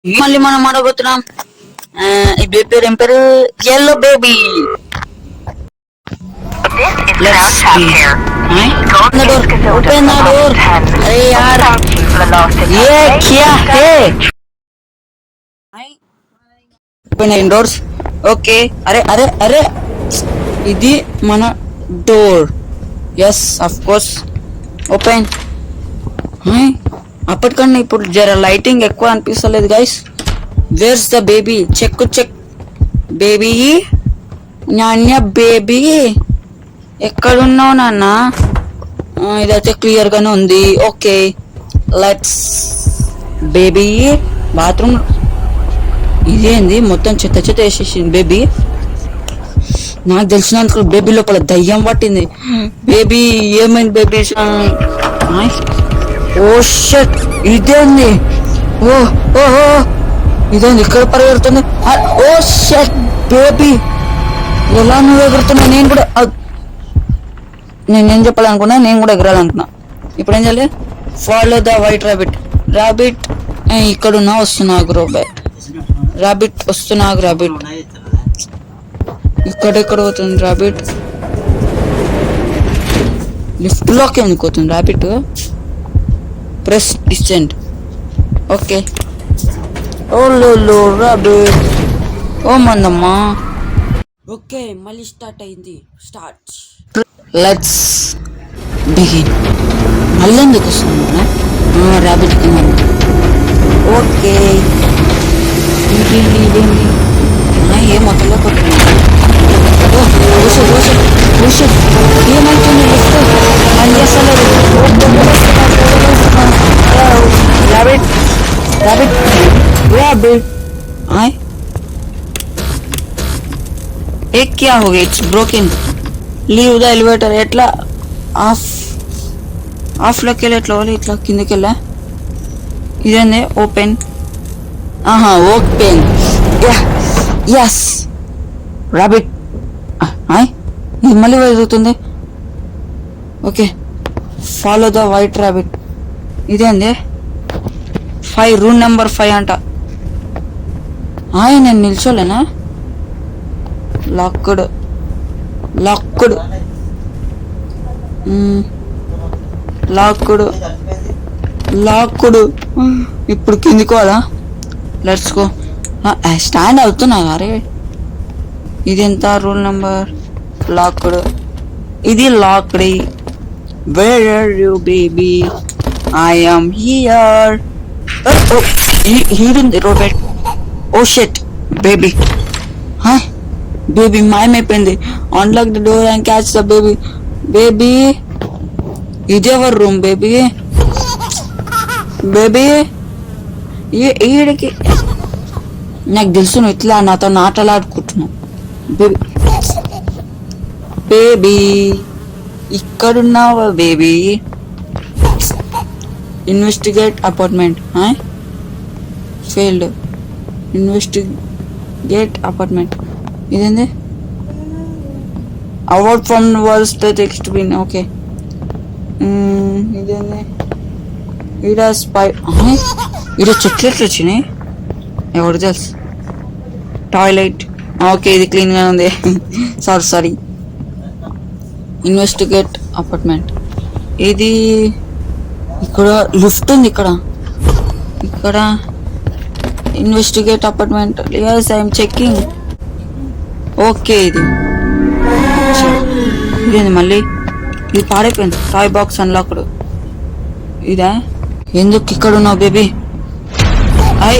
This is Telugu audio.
మళ్ళీ మనం అడగబోతున్నాం. ఈ బేబీ పేరు ఏం పేరు? Yellow baby. Open the door. అరే యార్ ये क्या है? Open doors. ఓకే. అరే అరే అరే ఇది మన door. Yes of course open. అప్పటికన్నా ఇప్పుడు జర లైటింగ్ ఎక్కువ అనిపిస్తలేదు guys. Where's the baby? Check check baby. నాన్న బేబీ ఎక్కడున్నావు నాన్న? ఇదైతే క్లియర్ గానే ఉంది. Okay let's baby bathroom. ఇదేంది మొత్తం చెత్త చెత్త వేసేసింది బేబీ. నాకు తెలిసినందుకు బేబీ లోపల దయ్యం పట్టింది. బేబీ ఏమైంది బేబీ? ఓ షట్ ఇదేంది? ఓ ఓ ఇదేంది ఇక్కడ పరిగెడుతుంది? ఓ షట్ బేబీ ఎలా నువ్వు ఎగురుతున్నా? నేనేం చెప్పాలనుకున్నా, నేను కూడా ఎగరాలనుకున్నా. ఇప్పుడు ఏం చేయాలి? Follow the white rabbit. Rabbit ఇక్కడున్నా వస్తున్నాగు రాబిట్ వస్తున్నాగు రాబిట్. ఇక్కడెక్కడ పోతుంది రాబిట్? లిఫ్ట్ లోకి ఎందుకు పోతుంది రాబిట్? Press descent. ఓకే ఓ లో రాబిట్. ఓ మందమ్మా. ఓకే మళ్ళీ స్టార్ట్ అయింది. స్టార్ట్. Let's begin. మళ్ళీ ఎందుకు వస్తుంది రాబిట్ కింద? ఓకే ఏం మొత్తంలో కొట్టింది. ఏమైతుంది? పని చేస్తలేదు. రాబిట్ రాబిట్ రాబిట్ एक क्या हो गया? It's broken. Leave the elevator. ఎట్లా ఆఫ్ లోకి వెళ్ళి ఎట్లా పోవాలి? ఇట్లా కిందకి వెళ్ళా. ఇదేంది? ఓపెన్. ఓపెన్. Yes rabbit. ఇది మళ్ళీ వెళ్తుంది. Okay follow the white rabbit. ఇదేంది? 5 రూమ్ నెంబర్ 5 అంట. నేను నిల్చోలేనా? Locked locked locked locked. ఇప్పుడు కిందికోవాలా? Let's go. స్టాండ్ అవుతున్నా. అరే ఇది ఎంత? Rule number locked. ఇది locked. Where are you baby? I am here. హీరుంది robot. Oh shit baby. Baby మాయమైపోయింది. Unlock the door and catch the baby. Baby ఇదెవరు రూమ్? బేబీ బేబీ ఈడికి నాకు తెలుసు నువ్వు ఇట్లా నాతో ఆటలాడుకుంటున్నావు. బేబీ బేబీ ఇక్కడున్నావా baby? Investigate apartment. Failed. Investigate apartment. ఇదేంది? Award from verse the text bin. Okay ఇదేంది? ఈడ స్పై. ఈడ చెట్లు వచ్చినాయి. ఎవరు తెలుసు? టాయిలెట్. ఓకే ఇది క్లీన్ గా ఉంది. సారీ. Investigate apartment. ఇది ఇక్కడ లిఫ్ట్ ఉంది. ఇక్కడ investigate apartment. yes I am checking. Okay ఇదేంది మళ్ళీ? ఇది పాడైపోయింది. Toy box unlocked. ఇదా? ఎందుకు ఇక్కడ ఉన్నావు బేబీ?